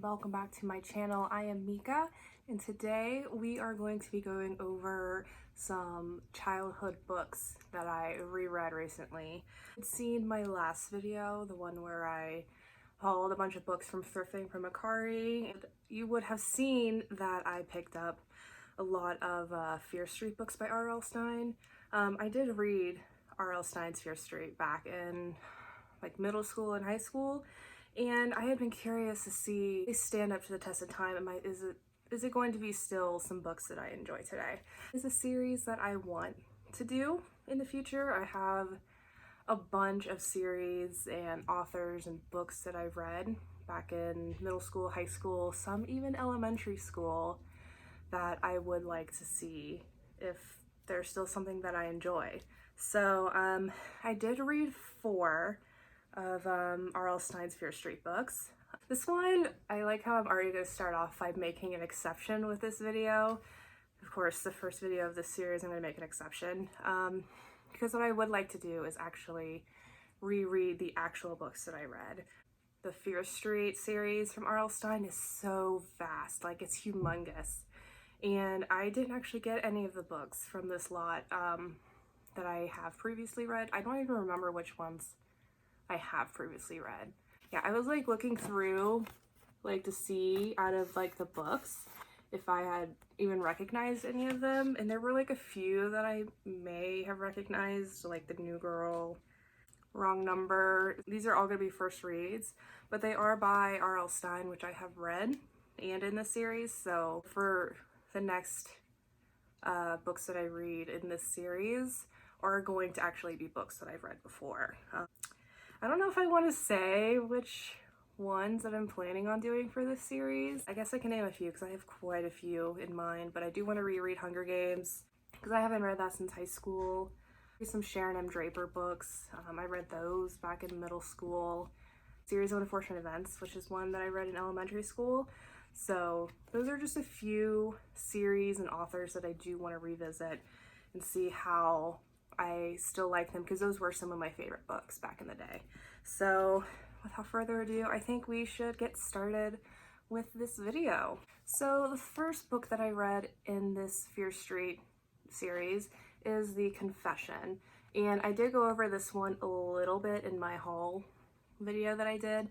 and welcome back to my channel. I am Mika, and today we are going to be going over some childhood books that I reread recently. You've seen my last video, the one where I hauled a bunch of books from thrifting from Akari. You would have seen that I picked up a lot of Fear Street books by R.L. Stine. I did read R.L. Stine's Fear Street back in like middle school and high school, and I had been curious to see if they stand up to the test of time. Is it going to be still some books that I enjoy today? It's a series that I want to do in the future. I have a bunch of series and authors and books that I've read back in middle school, high school, some even elementary school, that I would like to see if there's still something that I enjoy. So I did read 4 of R.L. Stine's Fear Street books. This one, I like how I'm already going to start off by making an exception with this video. Of course, the first video of this series, I'm going to make an exception. Because what I would like to do is actually reread the actual books that I read. The Fear Street series from R.L. Stine is so vast, like it's humongous. And I didn't actually get any of the books from this lot that I have previously read. I don't even remember which ones I have previously read. Yeah, I was like looking through like to see out of like the books if I had even recognized any of them, and there were like a few that I may have recognized, like The New Girl, Wrong Number. These are all gonna be first reads, but they are by R.L. Stine, which I have read and in the series. So for the next books that I read in this series are going to actually be books that I've read before. I don't know if I want to say which ones that I'm planning on doing for this series. I guess I can name a few because I have quite a few in mind, but I do want to reread Hunger Games because I haven't read that since high school. Some Sharon M. Draper books. I read those back in middle school. Series of Unfortunate Events, which is one that I read in elementary school. So those are just a few series and authors that I do want to revisit and see how I still like them, because those were some of my favorite books back in the day. So without further ado, I think we should get started with this video. So the first book that I read in this Fear Street series is The Confession, and I did go over this one a little bit in my haul video that I did,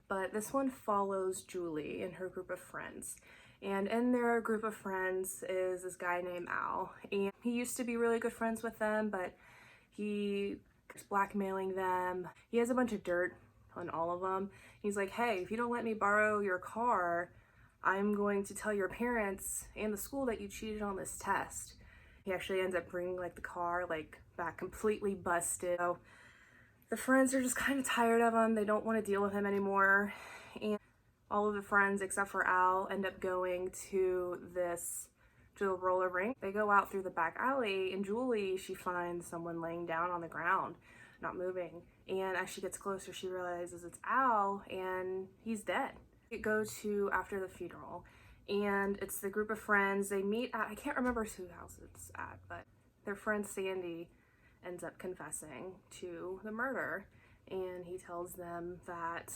but this one follows Julie and her group of friends. And in their group of friends is this guy named Al, and he used to be really good friends with them, but he is blackmailing them. He has a bunch of dirt on all of them. He's like, hey, if you don't let me borrow your car, I'm going to tell your parents and the school that you cheated on this test. He actually ends up bringing like the car like back completely busted. So the friends are just kind of tired of him. They don't want to deal with him anymore. And all of the friends except for Al end up going to the roller rink. They go out through the back alley, and Julie, she finds someone laying down on the ground, not moving. And as she gets closer, she realizes it's Al, and he's dead. They go to after the funeral, and it's the group of friends. They meet at, I can't remember whose house it's at, but their friend Sandy ends up confessing to the murder, and he tells them that,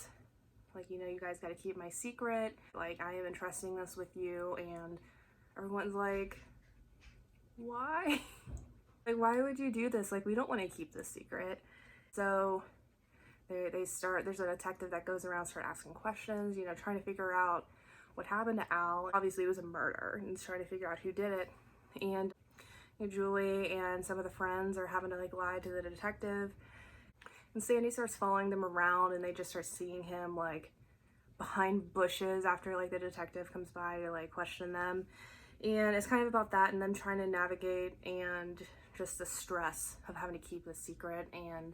like, you know, you guys got to keep my secret. Like, I am entrusting this with you. And everyone's like, why? Like, why would you do this? Like, we don't want to keep this secret. So they start, there's a detective that goes around, start asking questions, you know, trying to figure out what happened to Al. Obviously it was a murder, and he's trying to figure out who did it. And you know, Julie and some of the friends are having to like lie to the detective. And Sandy starts following them around, and they just start seeing him like behind bushes after like the detective comes by to like question them. And it's kind of about that and them trying to navigate and just the stress of having to keep the secret. And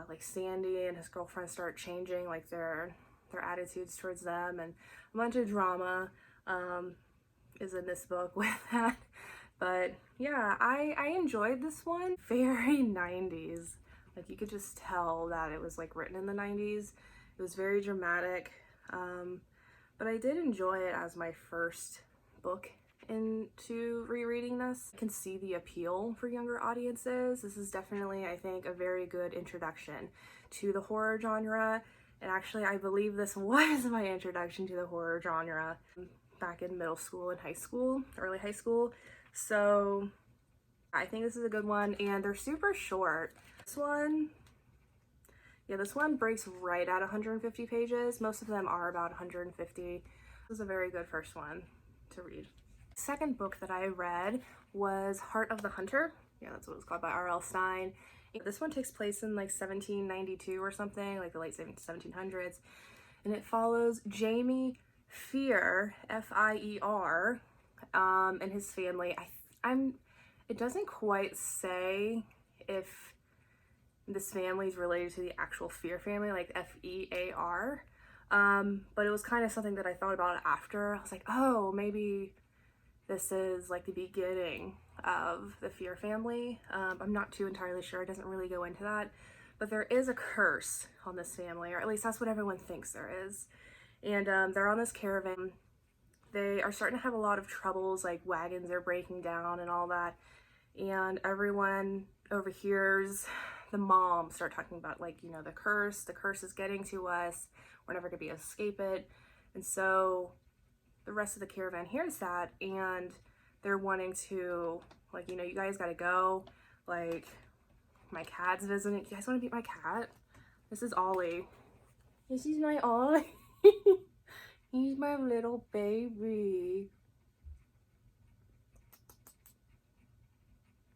like Sandy and his girlfriend start changing like their attitudes towards them, and a bunch of drama is in this book with that. But yeah, I enjoyed this one. Very 90s. Like, you could just tell that it was like written in the 90s. It was very dramatic, but I did enjoy it as my first book into rereading this. I can see the appeal for younger audiences. This is definitely, I think, a very good introduction to the horror genre, And actually, I believe this was my introduction to the horror genre back in middle school and high school, early high school. So I think this is a good one, and they're super short. This one breaks right at 150 pages. Most of them are about 150. This is a very good first one to read. Second book that I read was Heart of the Hunter. Yeah, that's what it was called, by R.L. Stine. This one takes place in like 1792 or something, like the late 1700s. And it follows Jamie Fear, F-I-E-R, and his family. It doesn't quite say if this family is related to the actual Fear family, like F-E-A-R. But it was kind of something that I thought about after. I was like, oh, maybe this is like the beginning of the Fear family. I'm not too entirely sure. It doesn't really go into that. But there is a curse on this family, or at least that's what everyone thinks there is. And they're on this caravan. They are starting to have a lot of troubles, like wagons are breaking down and all that. And everyone overhears the mom start talking about, like, you know, the curse is getting to us. We're never gonna be able to escape it. And so the rest of the caravan hears that, and they're wanting to, like, you know, you guys gotta go. Like, my cat's visiting. You guys wanna meet my cat? This is Ollie. This is my Ollie. He's my little baby.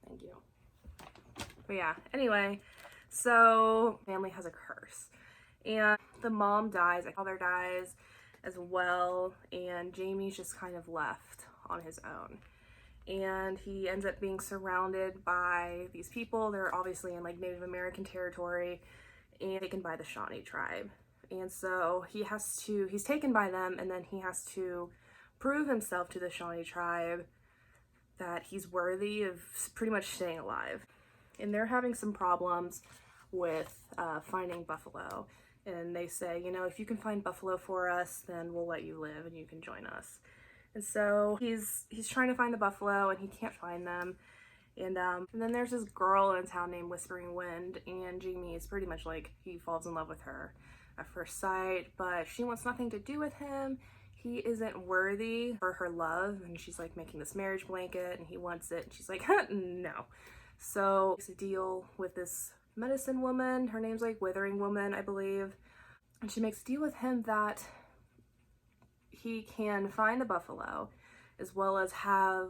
Thank you. But yeah, anyway, so family has a curse. And the mom dies, the father dies as well, and Jamie's just kind of left on his own. And he ends up being surrounded by these people. They're obviously in like Native American territory and taken by the Shawnee tribe. And so he's taken by them, and then he has to prove himself to the Shawnee tribe that he's worthy of pretty much staying alive. And they're having some problems with finding buffalo. And they say, you know, if you can find buffalo for us, then we'll let you live and you can join us. And so he's trying to find the buffalo, and he can't find them. And then there's this girl in town named Whispering Wind, and Jamie is pretty much like, he falls in love with her at first sight, but she wants nothing to do with him. He isn't worthy for her love, and she's like making this marriage blanket, and he wants it, and she's like, no. So it's a deal with this medicine woman. Her name's like Withering Woman, I believe. And she makes a deal with him that he can find the buffalo, as well as have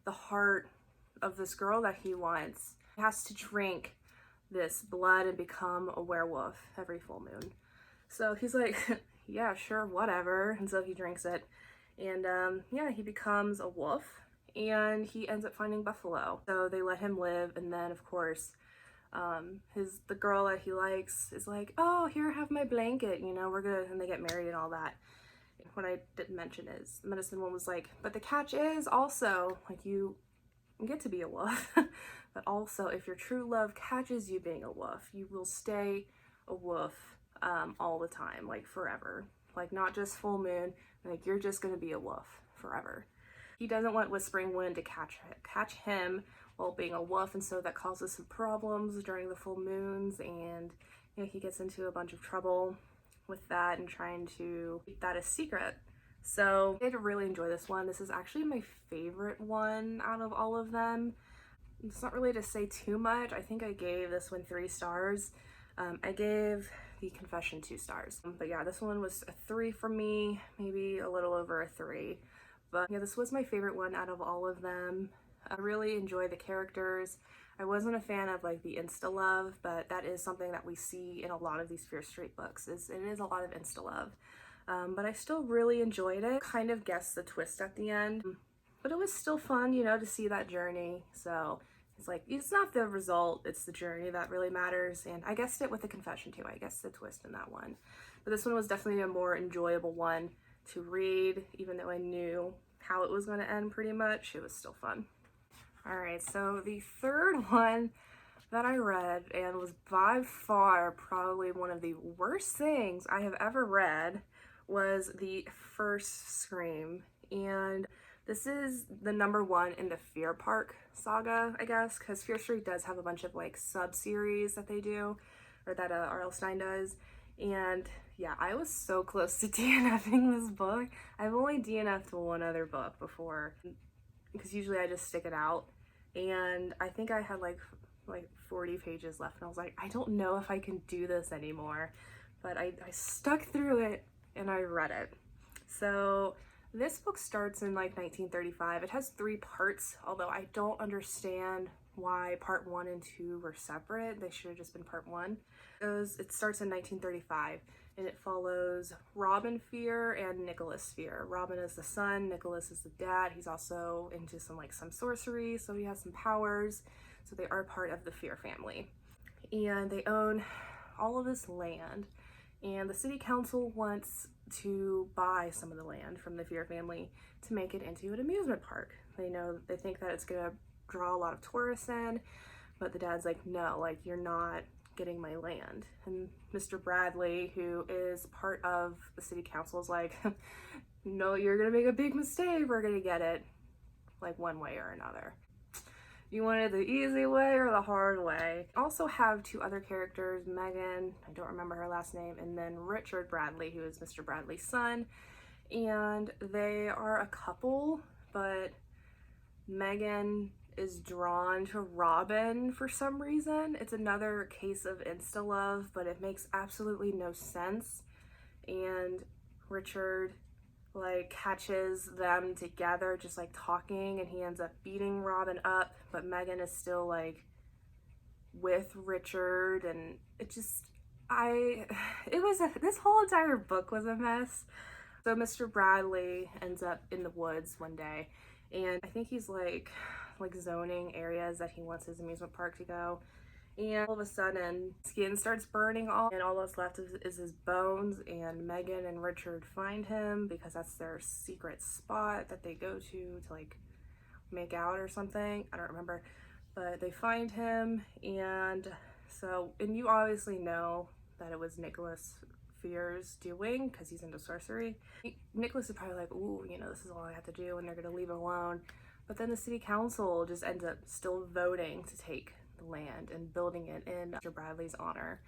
the heart of this girl that he wants. He has to drink this blood and become a werewolf every full moon. So he's like, yeah, sure, whatever. And so he drinks it. And yeah, he becomes a wolf, and he ends up finding buffalo. So they let him live, and then of course, the girl that he likes is like, oh, here, have my blanket, you know, we're good, and they get married and all that. What I didn't mention is the medicine woman was like, but the catch is also, like, you get to be a wolf, but also if your true love catches you being a wolf, you will stay a wolf all the time, like forever, like not just full moon, like you're just gonna be a wolf forever. He doesn't want Whispering Wind to catch him while being a wolf, and so that causes some problems during the full moons, and you know, he gets into a bunch of trouble with that and trying to keep that a secret. So I did really enjoy this one. This is actually my favorite one out of all of them. It's not really to say too much. I think I gave this one 3 stars. I gave The Confession 2 stars. But yeah, this one was a 3 for me, maybe a little over a 3. But yeah, this was my favorite one out of all of them. I really enjoy the characters. I wasn't a fan of like the insta love, but that is something that we see in a lot of these Fear Street books. It is a lot of insta love. But I still really enjoyed it. Kind of guessed the twist at the end, but it was still fun, you know, to see that journey. So it's like, it's not the result, it's the journey that really matters. And I guessed it with The Confession too. I guessed the twist in that one. But this one was definitely a more enjoyable one to read, even though I knew how it was going to end pretty much. It was still fun. Alright, so the third one that I read, and was by far probably one of the worst things I have ever read, was the first Scream. And this is the #1 in the Fear Park saga, I guess, because Fear Street does have a bunch of like sub-series that they do, or that R.L. Stine does. And yeah, I was so close to DNFing this book. I've only DNF'd one other book before, because usually I just stick it out. And I think I had like 40 pages left, and I was like, I don't know if I can do this anymore. But I stuck through it and I read it. So this book starts in like 1935. It has 3 parts, although I don't understand why part 1 and 2 were separate. They should have just been part 1. It starts in 1935, and it follows Robin Fear and Nicholas Fear. Robin is the son, Nicholas is the dad. He's also into some sorcery, so he has some powers. So they are part of the Fear family. And they own all of this land, and the city council wants to buy some of the land from the Fear family to make it into an amusement park. They think that it's gonna draw a lot of tourists in, but the dad's like, no, like, you're not getting my land. And Mr. Bradley, who is part of the city council, is like, no, you're gonna make a big mistake. We're gonna get it like one way or another. You wanted the easy way or the hard way. Also have 2 other characters, Megan, I don't remember her last name, and then Richard Bradley, who is Mr. Bradley's son. And they are a couple, but Megan is drawn to Robin for some reason. It's another case of insta-love, but it makes absolutely no sense. And Richard like catches them together just like talking, and he ends up beating Robin up, but Megan is still like with Richard, and this whole entire book was a mess. So Mr. Bradley ends up in the woods one day, and I think he's like zoning areas that he wants his amusement park to go. And all of a sudden, skin starts burning off, and all that's left is his bones. And Megan and Richard find him because that's their secret spot that they go to like make out or something. I don't remember, but they find him, and you obviously know that it was Nicholas Fear's doing because he's into sorcery. Nicholas is probably like, ooh, this is all I have to do, and they're gonna leave it alone. But then the city council just ends up still voting to take the land and building it in Mr. Bradley's honor.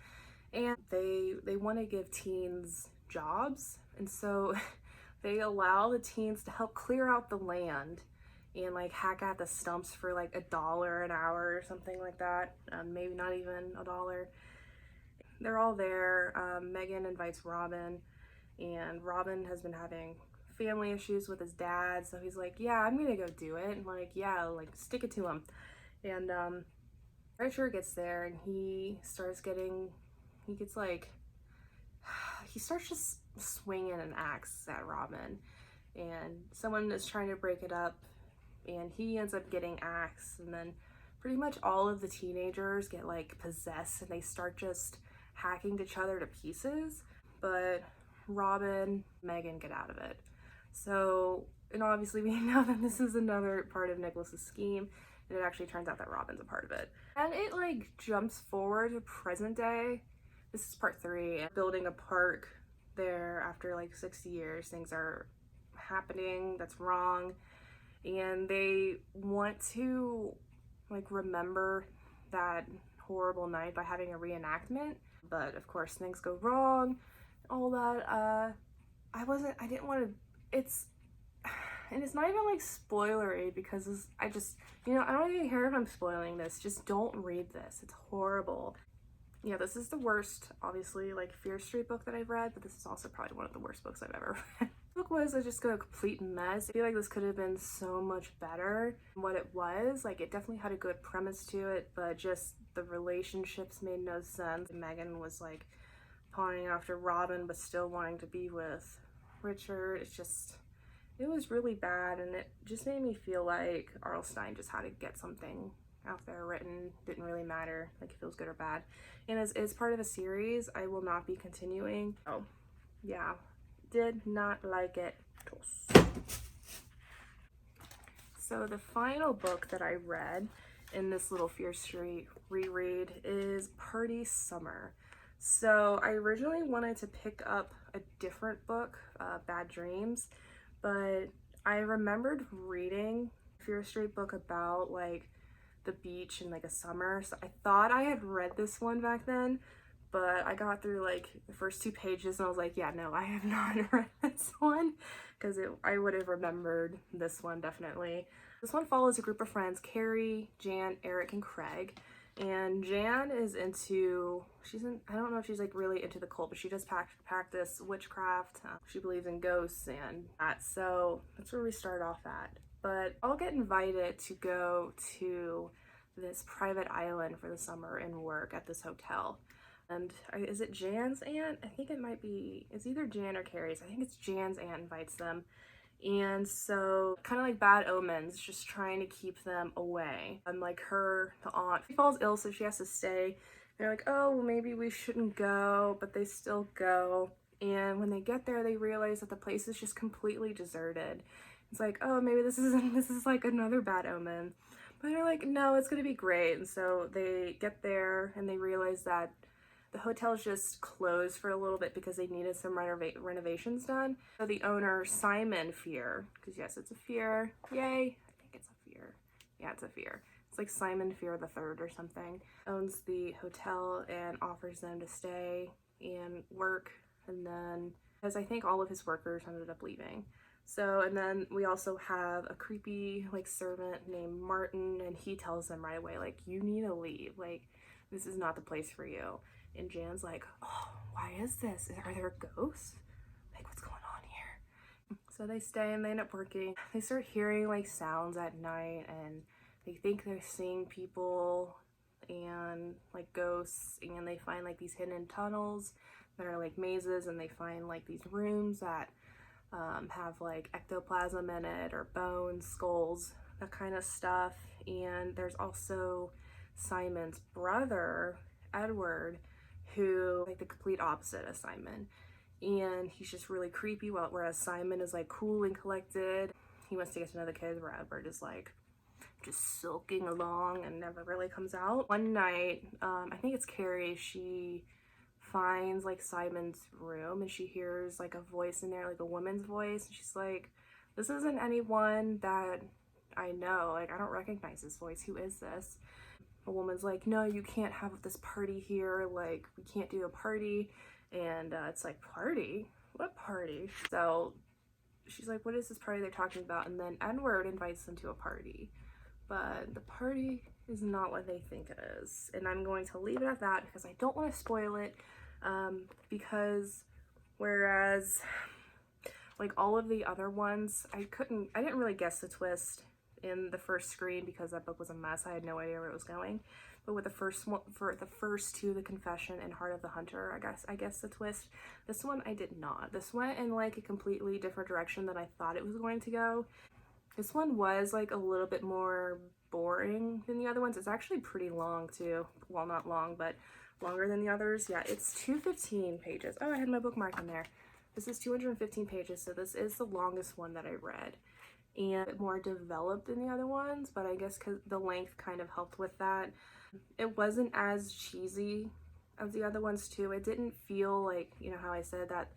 And they want to give teens jobs, and so they allow the teens to help clear out the land and like hack at the stumps for like $1 an hour or something like that. Maybe not even $1. They're all there. Megan invites Robin, and Robin has been having family issues with his dad, so he's like, yeah, I'm gonna go do it, and like, yeah, like, stick it to him. And Richard gets there, and he starts just swinging an axe at Robin, and someone is trying to break it up, and he ends up getting axed, and then pretty much all of the teenagers get like possessed, and they start just hacking each other to pieces. But Robin, Megan get out of it. So, and obviously we know that this is another part of Nicholas's scheme, and it actually turns out that Robin's a part of it. And it like jumps forward to present day. This is part 3, building a park there after like 60 years. Things are happening that's wrong, and they want to like remember that horrible night by having a reenactment, but of course things go wrong, all that. I didn't want to, and it's not even like spoilery because I don't even care if I'm spoiling this. Just don't read this. It's horrible. Yeah, this is the worst, obviously, like Fear Street book that I've read, but this is also probably one of the worst books I've ever read. The book was just a complete mess. I feel like this could have been so much better than what it was. Like, it definitely had a good premise to it, but just the relationships made no sense. Megan was like pawning after Robin, but still wanting to be with Richard. It was really bad, and it just made me feel like R.L. Stine just had to get something out there written. Didn't really matter like if it was good or bad. And as is part of a series, I will not be continuing. Oh yeah, did not like it. So the final book that I read in this little Fear Street reread is Party Summer. So I originally wanted to pick up a different book, Bad Dreams, but I remembered reading a Fear Street book about like the beach in like a summer, so I thought I had read this one back then, but I got through like the first 2 pages and I was like, yeah, no, I have not read this one, because I would have remembered this one definitely. This one follows a group of friends, Carrie, Jan, Eric, and Craig. And Jan is into, I don't know if she's like really into the cult, but she does practice witchcraft. She believes in ghosts and that, so that's where we start off at. But I'll get invited to go to this private island for the summer and work at this hotel. And is it Jan's aunt? I think it might be, it's either Jan or Carrie's. I think it's Jan's aunt invites them. And so, kind of like bad omens, just trying to keep them away. And like the aunt, she falls ill, so she has to stay. They're like, oh, well, maybe we shouldn't go, but they still go. And when they get there, they realize that the place is just completely deserted. It's like, oh, maybe this is like another bad omen. But they're like, no, it's gonna be great. And so they get there and they realize that the hotel's just closed for a little bit because they needed some renovations done. So the owner, Simon Fear, because yes, it's a fear, yay, I think it's a fear. Yeah, it's a fear. It's like Simon Fear the Third or something. Owns the hotel and offers them to stay and work, and then, because I think all of his workers ended up leaving. So, and then we also have a creepy like servant named Martin, and he tells them right away, like, you need to leave, like, this is not the place for you. And Jan's like, oh, why is this? Are there ghosts? Like, what's going on here? So they stay and they end up working. They start hearing like sounds at night, and they think they're seeing people and like ghosts, and they find like these hidden tunnels that are like mazes, and they find like these rooms that have like ectoplasm in it, or bones, skulls, that kind of stuff. And there's also Simon's brother, Edward, who like the complete opposite of Simon, and he's just really creepy, whereas Simon is like cool and collected. He wants to get to know the kids, where Edward is like just sulking along and never really comes out. One night, I think it's Carrie, she finds like Simon's room and she hears like a voice in there, like a woman's voice, and she's like, this isn't anyone that I know, like I don't recognize this voice, who is this? A woman's like, no, you can't have this party here, like we can't do a party. And it's like, party? What party? So she's like, what is this party they're talking about? And then Edward invites them to a party, but the party is not what they think it is. And I'm going to leave it at that because I don't want to spoil it, because whereas like all of the other ones, I didn't really guess the twist in the first screen because that book was a mess. I had no idea where it was going. But with the first one, for the first two, The Confession and Heart of the Hunter, I guess the twist. This one I did not. This went in like a completely different direction than I thought it was going to go. This one was like a little bit more boring than the other ones. It's actually pretty long too. Well, not long, but longer than the others. Yeah, it's 215 pages. Oh, I had my bookmark in there. This is 215 pages, so this is the longest one that I read, and more developed than the other ones, but I guess because the length kind of helped with that. It wasn't as cheesy as the other ones too. It didn't feel like, you know how I said that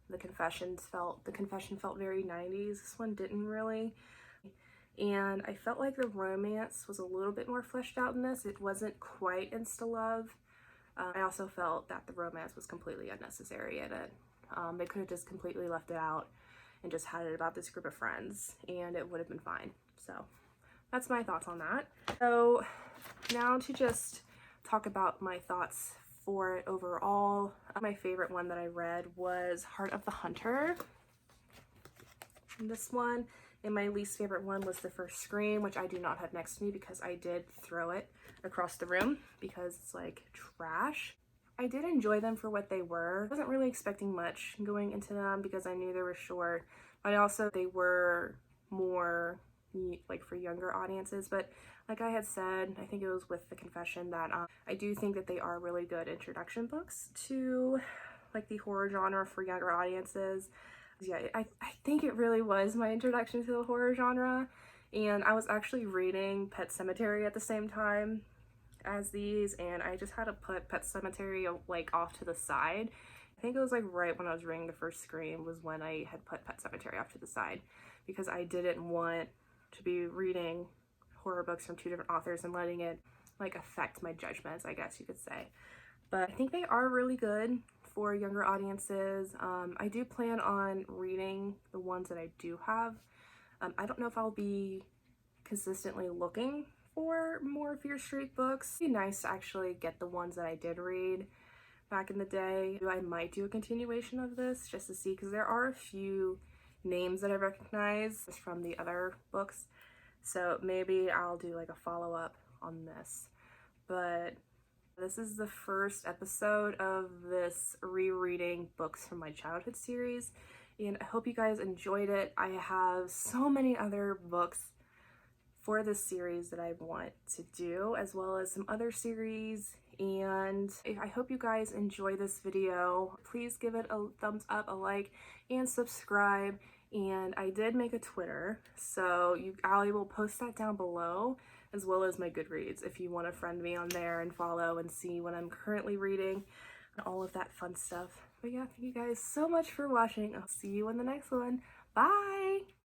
the confession felt very 90s. This one didn't really. And I felt like the romance was a little bit more fleshed out in this. It wasn't quite insta-love. I also felt that the romance was completely unnecessary in it. They could have just completely left it out and just had it about this group of friends, and it would have been fine. So that's my thoughts on that. So now to just talk about my thoughts for it overall. My favorite one that I read was Heart of the Hunter. And this one, and my least favorite one was The First Scream, which I do not have next to me because I did throw it across the room because it's like trash. I did enjoy them for what they were. I wasn't really expecting much going into them because I knew they were short, but also they were more like for younger audiences. But like I had said, I think it was with The Confession, that I do think that they are really good introduction books to like the horror genre for younger audiences. Yeah, I think it really was my introduction to the horror genre, and I was actually reading Pet Sematary at the same time as these, and I just had to put Pet Sematary like off to the side. I think it was like right when I was reading The First Scream was when I had put Pet Sematary off to the side, because I didn't want to be reading horror books from two different authors and letting it like affect my judgments, I guess you could say. but I think they are really good for younger audiences. I do plan on reading the ones that I do have. I don't know if I'll be consistently looking for more Fear Street books. It'd be nice to actually get the ones that I did read back in the day. I might do a continuation of this just to see, because there are a few names that I recognize from the other books. So maybe I'll do like a follow-up on this. But this is the first episode of this rereading books from my childhood series, and I hope you guys enjoyed it. I have so many other books for this series that I want to do, as well as some other series, and I hope you guys enjoy this video. Please give it a thumbs up, a like, and subscribe. And I did make a Twitter, so I will post that down below, as well as my Goodreads if you want to friend me on there and follow and see what I'm currently reading and all of that fun stuff. But yeah, thank you guys so much for watching. I'll see you in the next one. Bye!